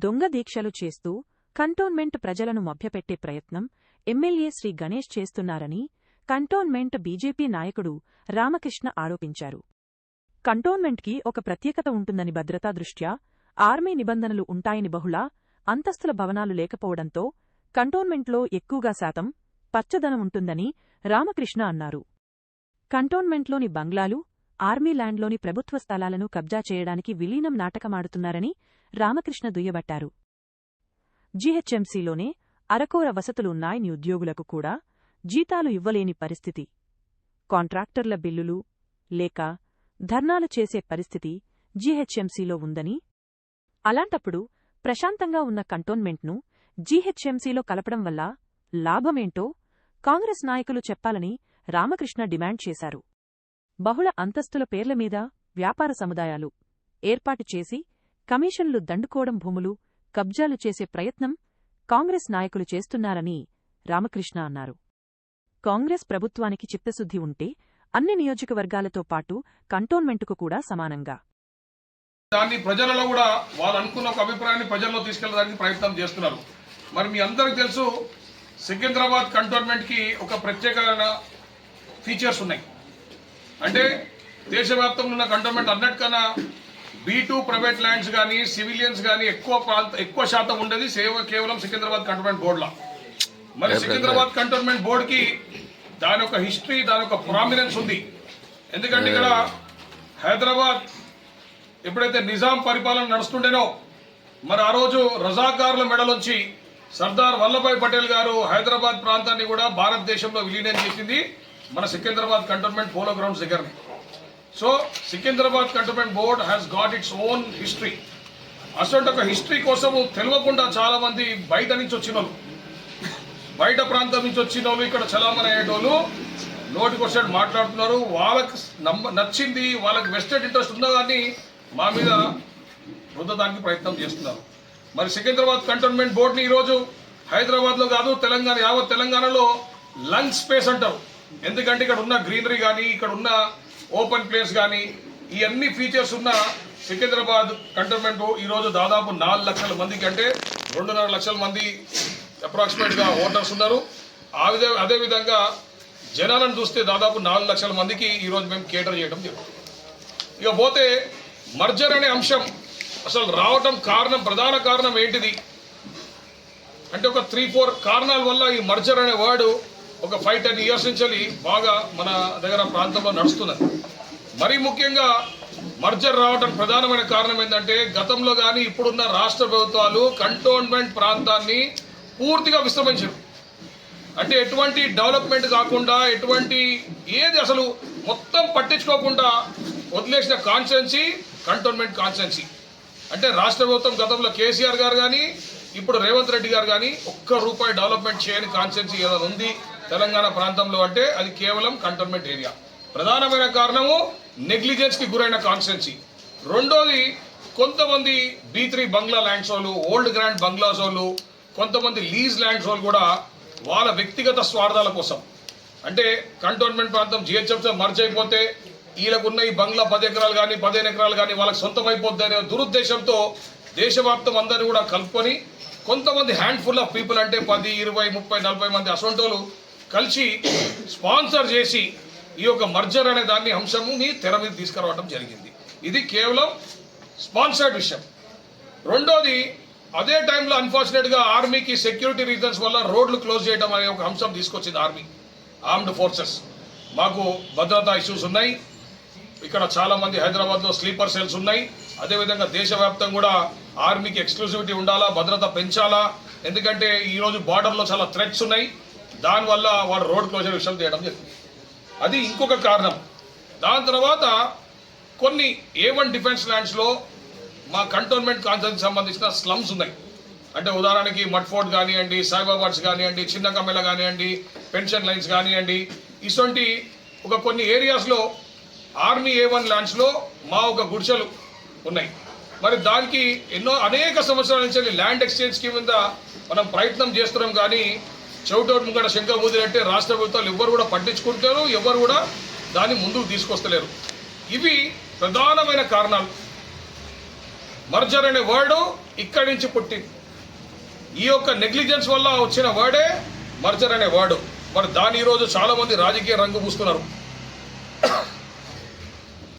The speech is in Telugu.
దొంగ దీక్షలు చేస్తూ కంటోన్మెంట్ ప్రజలను మభ్యపెట్టే ప్రయత్నం ఎమ్మెల్యే శ్రీ గణేష్ చేస్తున్నారని కంటోన్మెంట్ బీజేపీ నాయకుడు రామకృష్ణ ఆరోపించారు. కంటోన్మెంట్కి ఒక ప్రత్యేకత ఉంటుందని, భద్రతా దృష్ట్యా ఆర్మీ నిబంధనలు ఉంటాయని, బహుళ అంతస్తుల భవనాలు లేకపోవడంతో కంటోన్మెంట్లో ఎక్కువగా శాతం పచ్చదనం ఉంటుందని రామకృష్ణ అన్నారు. కంటోన్మెంట్లోని బంగ్లాలు, ఆర్మీ ల్యాండ్లోని ప్రభుత్వ స్థలాలను కబ్జా చేయడానికి విలీనం నాటకమాడుతున్నారని రామకృష్ణ దుయ్యబట్టారు. జీహెచ్ఎంసీలోనే అరకొర వసతులున్నాయని, ఉద్యోగులకు కూడా జీతాలు ఇవ్వలేని పరిస్థితి, కాంట్రాక్టర్ల బిల్లులు లేక ధర్నాలు చేసే పరిస్థితి జీహెచ్ఎంసీలో ఉందని, అలాంటప్పుడు ప్రశాంతంగా ఉన్న కంటోన్మెంట్ను జీహెచ్ఎంసీలో కలపడం వల్ల లాభమేంటో కాంగ్రెస్ నాయకులు చెప్పాలని రామకృష్ణ డిమాండ్ చేశారు. బహుళ అంతస్తుల పేర్లమీద వ్యాపార సముదాయాలు ఏర్పాటు చేసి కమిషన్లు దండుకోవడం, భూములు కబ్జాలు చేసే ప్రయత్నం కాంగ్రెస్ నాయకులు చేస్తున్నారని రామకృష్ణ అన్నారు. కాంగ్రెస్ ప్రభుత్వానికి చిత్తశుద్ధి ఉంటే అన్ని నియోజకవర్గాలతో పాటు కంటోన్మెంటుకు కూడా సమానంగా దాన్ని ప్రజలలో కూడా వాళ్ళు అనుకున్న ఒక అభిప్రాయాన్ని ప్రజల్లో తీసుకెళ్లడానికి ప్రయత్నం చేస్తున్నారు. మరి మీ అందరికీ తెలుసు, సికింద్రాబాద్ కంటోన్మెంట్కి ఒక ప్రత్యేకమైన ఫీచర్స్ ఉన్నాయి. అంటే దేశవ్యాప్తంగా ఉన్న కంటోన్మెంట్ అన్నిటికన్నా B2 ప్రైవేట్ ల్యాండ్స్ కానీ సివిలియన్స్ కానీ ఎక్కువ శాతం ఉండేది కేవలం సికింద్రాబాద్ కంటోన్మెంట్ బోర్డులో. మరి సికింద్రాబాద్ కంటోన్మెంట్ బోర్డుకి దాని యొక్క హిస్టరీ, దాని యొక్క ప్రామినెన్స్ ఉంది. ఎందుకంటే ఇక్కడ హైదరాబాద్ ఎప్పుడైతే నిజాం పరిపాలన నడుస్తుండేనో, మరి ఆ రోజు రజాకారుల మెడలోంచి సర్దార్ వల్లభాయ్ పటేల్ గారు హైదరాబాద్ ప్రాంతాన్ని కూడా భారతదేశంలో విలీనం చేసింది మన సికింద్రాబాద్ కంటోన్మెంట్ పోలో గ్రౌండ్స్ దగ్గరనే. So Secunderabad cantonment board has got its own history. అసలు ఒక హిస్టరీ కోసము తెలియకుండా చాలా మంది బయట నుంచి వచ్చిన వాళ్ళు, బయట ప్రాంతం నుంచి వచ్చిన వాళ్ళు ఇక్కడ చలామణి అయ్యేటోళ్ళు నోటికొచ్చేట్టు మాట్లాడుతున్నారు. వాళ్ళకి నచ్చింది, వాళ్ళకి వెస్టెడ్ ఇంట్రెస్ట్ ఉందో కానీ మా మీద రుద్దడానికి ప్రయత్నం చేస్తున్నారు. మరి సికింద్రాబాద్ కంటోన్మెంట్ బోర్డుని ఈరోజు హైదరాబాద్లో కాదు, తెలంగాణ, యావత్ తెలంగాణలో లంగ్ స్పేస్ అంటారు. ఎందుకంటే ఇక్కడ ఉన్న గ్రీనరీ కానీ, ఇక్కడ ఉన్న ఓపెన్ ప్లేస్ కానీ, ఈ అన్ని ఫీచర్స్ ఉన్న సికింద్రాబాద్ కంటోన్మెంట్ ఈరోజు దాదాపు 4 లక్షల మందికి, అంటే 2.5 లక్షల మంది అప్రాక్సిమేట్గా ఓటర్స్ ఉన్నారు. అదేవిధంగా జనాలను చూస్తే దాదాపు 4 లక్షల మందికి ఈరోజు మేము కేటర్ చేయడం జరుగుతుంది. ఇక పోతే మర్జర్ అనే అంశం అసలు రావటం ప్రధాన కారణం ఏంటిది అంటే ఒక 3-4 కారణాల వల్ల ఈ మర్జర్ అనే వర్డ్ ఒక 5-10 ఇయర్స్ నుంచి బాగా మన దగ్గర ప్రాంతంలో నడుస్తున్నది. మరీ ముఖ్యంగా మర్జర్ రావటం ప్రధానమైన కారణం ఏంటంటే, గతంలో కానీ ఇప్పుడున్న రాష్ట్ర ప్రభుత్వాలు కంటోన్మెంట్ ప్రాంతాన్ని పూర్తిగా విస్తరించారు. అంటే ఎటువంటి డెవలప్మెంట్ కాకుండా, ఎటువంటి ఏది అసలు మొత్తం పట్టించుకోకుండా వదిలేసిన కాన్స్టిట్యున్సీ కంటోన్మెంట్ కాన్స్టిట్యున్సీ. అంటే రాష్ట్ర ప్రభుత్వం గతంలో కేసీఆర్ గారు కానీ, ఇప్పుడు రేవంత్ రెడ్డి గారు కానీ ₹1 డెవలప్మెంట్ చేయని కాన్స్టిట్యున్సీ ఏదైనా ఉంది తెలంగాణ ప్రాంతంలో అంటే అది కేవలం కంటోన్మెంట్ ఏరియా. ప్రధానమైన కారణము నెగ్లిజెన్స్కి గురైన కాన్స్టిట్యున్సీ. రెండోది, కొంతమంది B3 బంగ్లా ల్యాండ్స్ వాళ్ళు, ఓల్డ్ గ్రాండ్ బంగ్లాస్ వాళ్ళు, కొంతమంది లీజ్ ల్యాండ్స్ వాళ్ళు కూడా వాళ్ళ వ్యక్తిగత స్వార్థాల కోసం, అంటే కంటోన్మెంట్ ప్రాంతం GHMతో మర్జ్ అయిపోతే వీళ్ళకున్న ఈ బంగ్లా 10 ఎకరాలు కానీ 15 ఎకరాలు కానీ వాళ్ళకి సొంతం అయిపోద్ది అనే దురుద్దేశంతో దేశవ్యాప్తం అందరూ కూడా కలుపుకొని కొంతమంది హ్యాండ్ఫుల్ ఆఫ్ పీపుల్, అంటే 10, 20, 30, 40 మంది అసొంటోళ్ళు కలిసి స్పాన్సర్ చేసి ఈ యొక్క మర్జర్ అనే దాన్ని అంశంని తెర మీద తీసుకురావడం జరిగింది. ఇది కేవలం స్పాన్సర్డ్ విషయం. రెండోది, అదే టైంలో అన్ఫార్చునేట్గా ఆర్మీకి సెక్యూరిటీ రీజన్స్ వల్ల రోడ్లు క్లోజ్ చేయడం అనే ఒక అంశం తీసుకొచ్చింది ఆర్మీ, ఆర్మ్డ్ ఫోర్సెస్. మాకు భద్రతా ఇష్యూస్ ఉన్నాయి, ఇక్కడ చాలామంది హైదరాబాద్లో స్లీపర్ సెల్స్ ఉన్నాయి. అదేవిధంగా దేశవ్యాప్తంగా కూడా ఆర్మీకి ఎక్స్క్లూసివిటీ ఉండాలా, భద్రత పెంచాలా. ఎందుకంటే ఈరోజు బార్డర్లో చాలా థ్రెట్స్ ఉన్నాయి, దానివల్ల వాడు రోడ్ క్లోజర్ విషయం చేయడం జరిగింది. అది ఇంకొక కారణం. దాని తర్వాత కొన్ని A1 డిఫెన్స్ ల్యాండ్స్లో మా కంటోన్మెంట్ కాన్స్టిట్యున్సీకి సంబంధించిన స్లమ్స్ ఉన్నాయి. అంటే ఉదాహరణకి మడ్ఫోర్ట్ కానివ్వండి, సాయిబాబాడ్స్ కానివ్వండి, చిన్న కమ్మెల కానివ్వండి, పెన్షన్ లైన్స్ కానివ్వండి, ఇటువంటి కొన్ని ఏరియాస్లో ఆర్మీ A1 ల్యాండ్స్లో మా ఒక గుడిసెలు ఉన్నాయి. మరి దానికి అనేక సంవత్సరాల నుంచి ల్యాండ్ ఎక్స్చేంజ్ స్కీమ్ మీద మనం ప్రయత్నం చేస్తున్నాం. కానీ చెవిటోటి ముంగడ శంకర్ ముదిరంటే రాష్ట్ర ప్రభుత్వాలు ఎవరు కూడా పట్టించుకుంటారు, ఎవరు కూడా దాన్ని ముందుకు తీసుకొస్తలేరు. ఇవి ప్రధానమైన కారణాలు. మర్జర్ అనే వర్డ్ ఇక్కడి నుంచి పుట్టింది. ఈ యొక్క నెగ్లిజెన్స్ వల్ల వచ్చిన వర్డే మర్జర్ అనే వర్డ్. మరి దాని ఈరోజు చాలా మంది రాజకీయ రంగు పూస్తున్నారు.